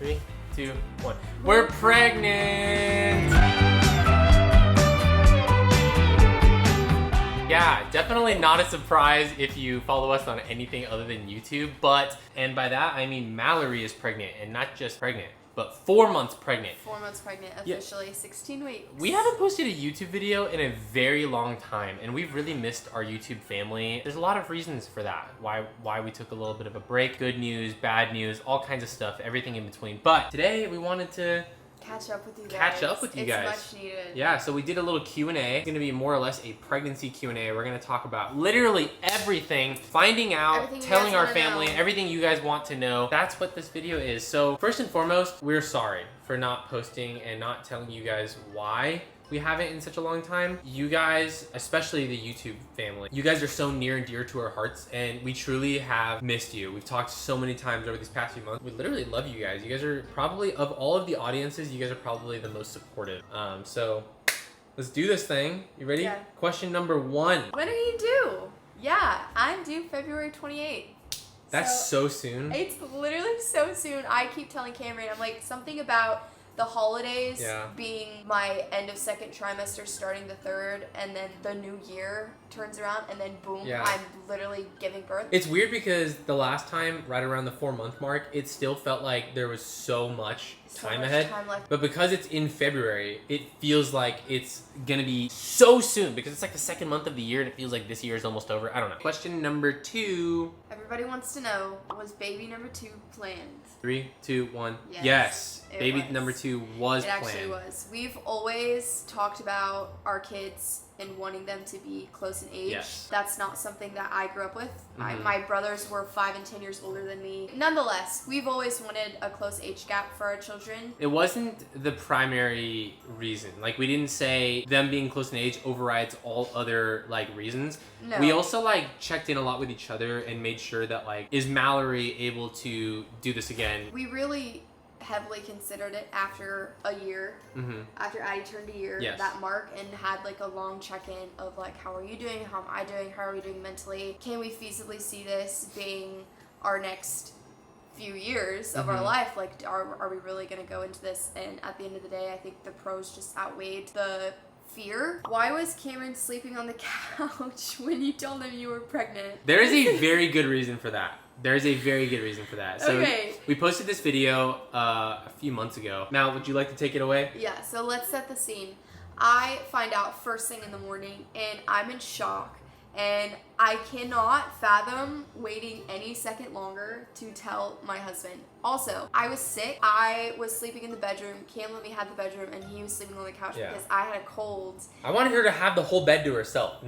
3, 2, 1. We're pregnant! Yeah, definitely not a surprise if you follow us on anything other than YouTube, and by that I mean Mallory is pregnant, and not just pregnant, but 4 months pregnant. 4 months pregnant, officially, yeah. 16 weeks. We haven't posted a YouTube video in a very long time, and we've really missed our YouTube family. There's a lot of reasons for that, why we took a little bit of a break. Good news, bad news, all kinds of stuff, everything in between. But today we wanted to catch up with you guys. It's much needed. Yeah, so we did a little Q&A. It's going to be more or less a pregnancy Q&A. We're going to talk about literally everything, finding out, telling our family, everything you guys want to know. That's what this video is. So first and foremost, we're sorry for not posting and not telling you guys why we haven't in such a long time. You guys, especially the YouTube family, you guys are so near and dear to our hearts, and we truly have missed you. We've talked so many times over these past few months. We literally love you guys. You guys are probably, of all of the audiences, you guys are probably the most supportive. So let's do this thing. You ready? Yeah. Question number 1. When are you due? Yeah, I'm due February 28th. That's so soon. It's literally so soon. I keep telling Cameron, I'm like, something about the holidays being my end of second trimester, starting the third, and then the new year turns around, and then boom, I'm literally giving birth. It's weird because the last time, right around the 4-month mark, it still felt like there was so much time ahead. But because it's in February, it feels like it's gonna be so soon because it's like the second month of the year and it feels like this year is almost over. I don't know. Question number 2. Everybody wants to know, was baby number 2 planned? 3, 2, 1. Yes. Yes. Baby number 2 was planned. It actually was. We've always talked about our kids and wanting them to be close in age. Yes. That's not something that I grew up with. My brothers were 5 and 10 years older than me. Nonetheless, we've always wanted a close age gap for our children. It wasn't the primary reason. Like, we didn't say them being close in age overrides all other, like, reasons. No. We also, like, checked in a lot with each other and made sure that, like, is Mallory able to do this again? We really heavily considered it after a year, after Addie turned a year, that mark, and had like a long check-in of like, how are you doing, how am I doing, how are we doing mentally, can we feasibly see this being our next few years of our life, like are we really going to go into this? And at the end of the day, I think the pros just outweighed the fear. Why was Cameron sleeping on the couch when you told him you were pregnant? There is a very good reason for that. There's a very good reason for that. So we posted this video a few months ago. Mal, would you like to take it away? Yeah, so let's set the scene. I find out first thing in the morning and I'm in shock. And I cannot fathom waiting any second longer to tell my husband. Also, I was sick. I was sleeping in the bedroom. Cam let me have the bedroom, and he was sleeping on the couch because I had a cold. I wanted her to have the whole bed to herself.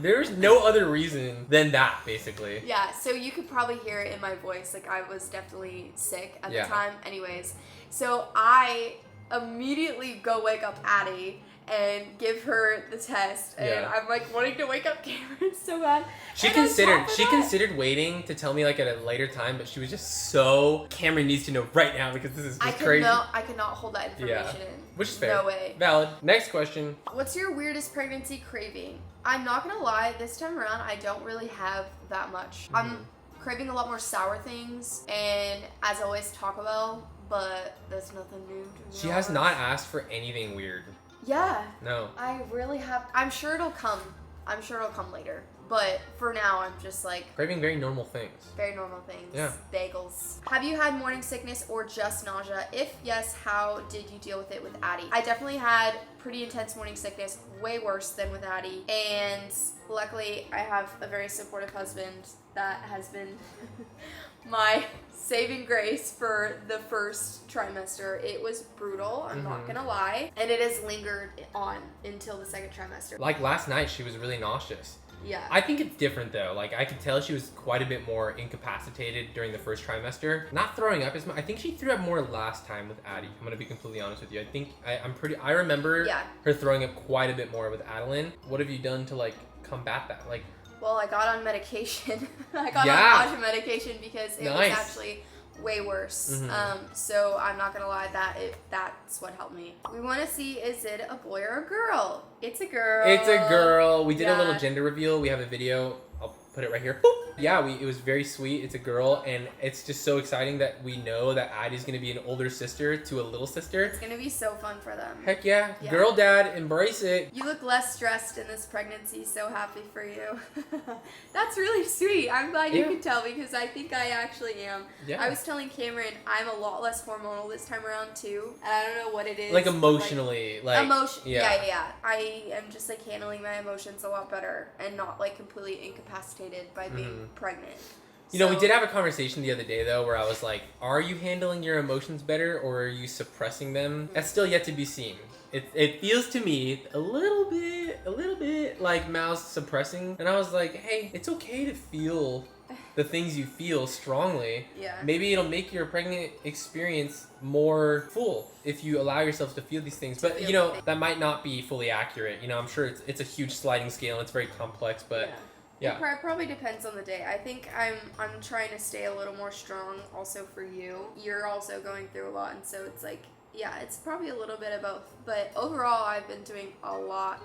There's no other reason than that, basically. Yeah, so you could probably hear it in my voice. Like, I was definitely sick at the time. Anyways, so I immediately go wake up Addie and give her the test, and I'm like wanting to wake up Cameron so bad. She considered waiting to tell me like at a later time, but she was just so, Cameron needs to know right now because this is just crazy. I could not hold that information in. Which is fair. No way. Valid. Next question. What's your weirdest pregnancy craving? I'm not gonna lie, this time around I don't really have that much. I'm craving a lot more sour things, and as always Taco Bell, but that's nothing new to me. She has not asked for anything weird. Yeah. No. I really have. I'm sure it'll come. I'm sure it'll come later. But for now, I'm just like craving very normal things. Very normal things. Yeah. Bagels. Have you had morning sickness or just nausea? If yes, how did you deal with it with Addie? I definitely had pretty intense morning sickness, way worse than with Addie. And luckily, I have a very supportive husband that has been my saving grace for the first trimester. It was brutal, I'm not gonna lie, and it has lingered on until the second trimester. Like last night, she was really nauseous. Yeah. I think it's different though. Like I could tell she was quite a bit more incapacitated during the first trimester. Not throwing up as much. I think she threw up more last time with Addie. I'm gonna be completely honest with you. I think I remember her throwing up quite a bit more with Adeline. What have you done to like combat that? Like, well, I got on medication. I got on nausea medication because it was actually way worse. So I'm not gonna lie, that's what helped me. We want to see, is it a boy or a girl? It's a girl. It's a girl. We did a little gender reveal. We have a video. I'll put it right here. Boop. Yeah, it was very sweet. It's a girl, and it's just so exciting that we know that Addie's gonna be an older sister to a little sister. It's gonna be so fun for them. Heck yeah. Girl dad, embrace it. You look less stressed in this pregnancy, so happy for you. That's really sweet. I'm glad you can tell, because I think I actually am. Yeah. I was telling Cameron I'm a lot less hormonal this time around too, and I don't know what it is. Like emotionally, like yeah. I am just like handling my emotions a lot better and not like completely incapacitated by being pregnant. You know, we did have a conversation the other day, though, where I was like, are you handling your emotions better, or are you suppressing them? That's still yet to be seen. It feels to me a little bit like Mal's suppressing. And I was like, hey, it's okay to feel the things you feel strongly. Yeah. Maybe it'll make your pregnant experience more full if you allow yourself to feel these things. But, you know, that might not be fully accurate. You know, I'm sure it's a huge sliding scale and it's very complex, but... Yeah. It probably depends on the day. I think I'm trying to stay a little more strong also for you. You're also going through a lot, and so it's like, yeah, it's probably a little bit of both. But overall, I've been doing a lot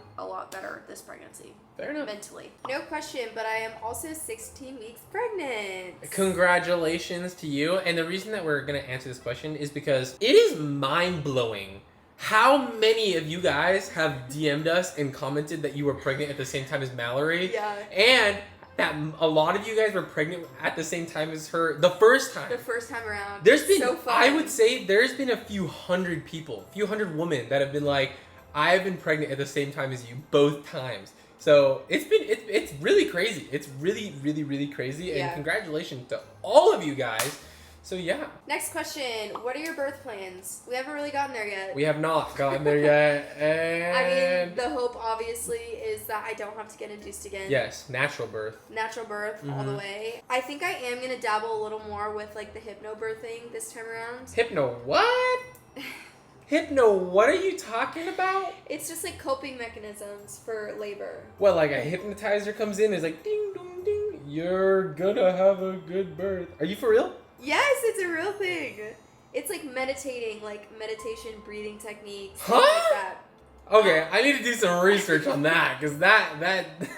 better this pregnancy. Fair enough. Mentally. No question, but I am also 16 weeks pregnant. Congratulations to you. And the reason that we're going to answer this question is because it is mind-blowing how many of you guys have DM'd us and commented that you were pregnant at the same time as Mallory? Yeah. And that a lot of you guys were pregnant at the same time as her the first time. The first time around. There's been, so fun. I would say there's been a few hundred women that have been like, I've been pregnant at the same time as you both times. So it's really crazy. It's really crazy. Yeah. And congratulations to all of you guys. So yeah. Next question. What are your birth plans? We haven't really gotten there yet. We have not gotten there yet. And I mean, the hope obviously is that I don't have to get induced again. Yes, natural birth. Natural birth all the way. I think I am going to dabble a little more with like the hypnobirthing this time around. Hypno what? Hypno, what are you talking about? It's just like coping mechanisms for labor. Well, like a hypnotizer comes in and is like, ding, dong, ding, you're gonna have a good birth. Are you for real? Yes, it's a real thing. It's like meditating, like meditation, breathing techniques, huh? Like that. Okay, I need to do some research on that, because that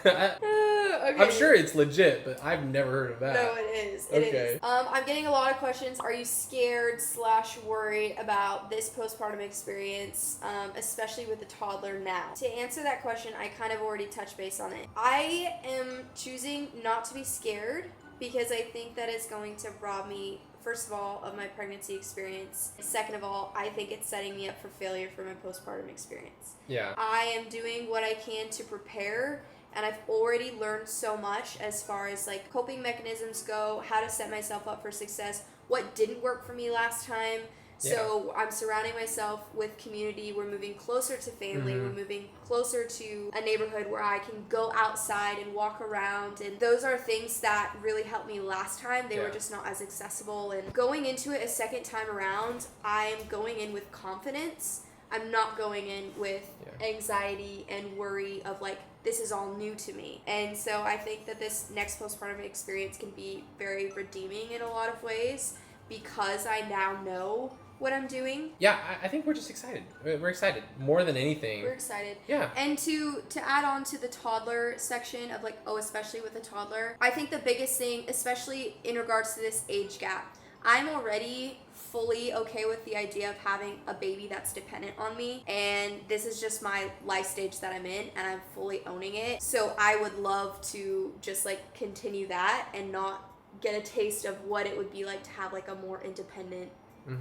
okay. I'm sure it's legit, but I've never heard of that. No, it is. It is. I'm getting a lot of questions. Are you scared / worried about this postpartum experience, especially with the toddler now? To answer that question, I kind of already touched base on it. I am choosing not to be scared because I think that it's going to rob me, first of all, of my pregnancy experience. Second of all, I think it's setting me up for failure for my postpartum experience. Yeah. I am doing what I can to prepare, and I've already learned so much as far as like coping mechanisms go, how to set myself up for success, what didn't work for me last time. So I'm surrounding myself with community. We're moving closer to family. We're moving closer to a neighborhood where I can go outside and walk around. And those are things that really helped me last time. They were just not as accessible. And going into it a second time around, I'm going in with confidence. I'm not going in with anxiety and worry of like, this is all new to me. And so I think that this next postpartum experience can be very redeeming in a lot of ways because I now know what I'm doing. Yeah, I think we're just excited. We're excited more than anything. We're excited. Yeah. And to add on to the toddler section of like, especially with a toddler, I think the biggest thing, especially in regards to this age gap, I'm already fully okay with the idea of having a baby that's dependent on me, and this is just my life stage that I'm in, and I'm fully owning it. So I would love to just like continue that and not get a taste of what it would be like to have like a more independent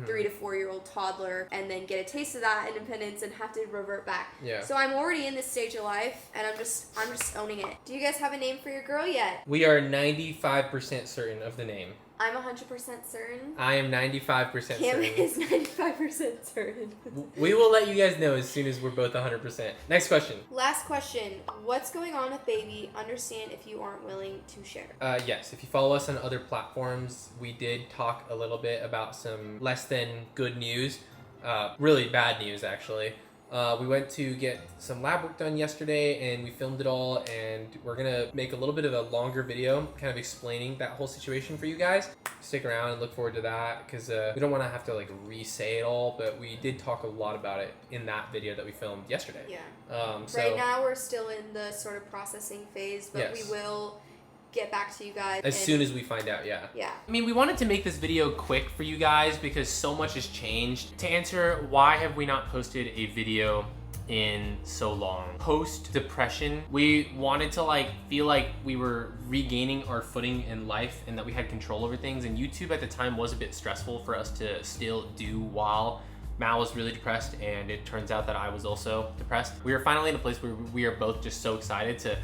3 to 4 year old toddler and then get a taste of that independence and have to revert back. Yeah. So I'm already in this stage of life and I'm just owning it. Do you guys have a name for your girl yet? We are 95% certain of the name. I'm 100% certain. I am 95% certain. Cam is 95% certain. We will let you guys know as soon as we're both 100%. Next question. Last question. What's going on with baby? Understand if you aren't willing to share. Yes, if you follow us on other platforms, we did talk a little bit about some less than good news. Really bad news, actually. We went to get some lab work done yesterday and we filmed it all, and we're gonna make a little bit of a longer video kind of explaining that whole situation for you guys. Stick around and look forward to that because we don't want to have to like re-say it all, but we did talk a lot about it in that video that we filmed yesterday. Yeah. Right now we're still in the sort of processing phase, but we will get back to you guys. As soon as we find out, yeah. Yeah. I mean, we wanted to make this video quick for you guys because so much has changed. To answer why have we not posted a video in so long. Post depression, we wanted to like feel like we were regaining our footing in life and that we had control over things, and YouTube at the time was a bit stressful for us to still do while Mal was really depressed, and it turns out that I was also depressed. We are finally in a place where we are both just so excited to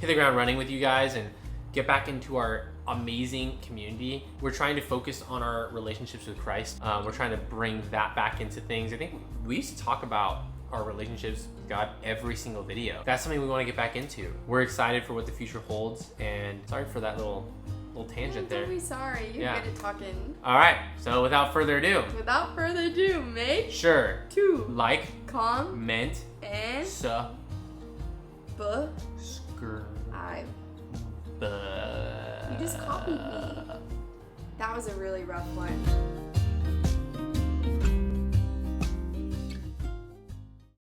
hit the ground running with you guys and get back into our amazing community. We're trying to focus on our relationships with Christ. We're trying to bring that back into things. I think we used to talk about our relationships with God every single video. That's something we want to get back into. We're excited for what the future holds, and sorry for that little tangent there. Don't be sorry. You're good at talking. All right, so without further ado, make sure to like, comment, and subscribe. You just copied me. That was a really rough one.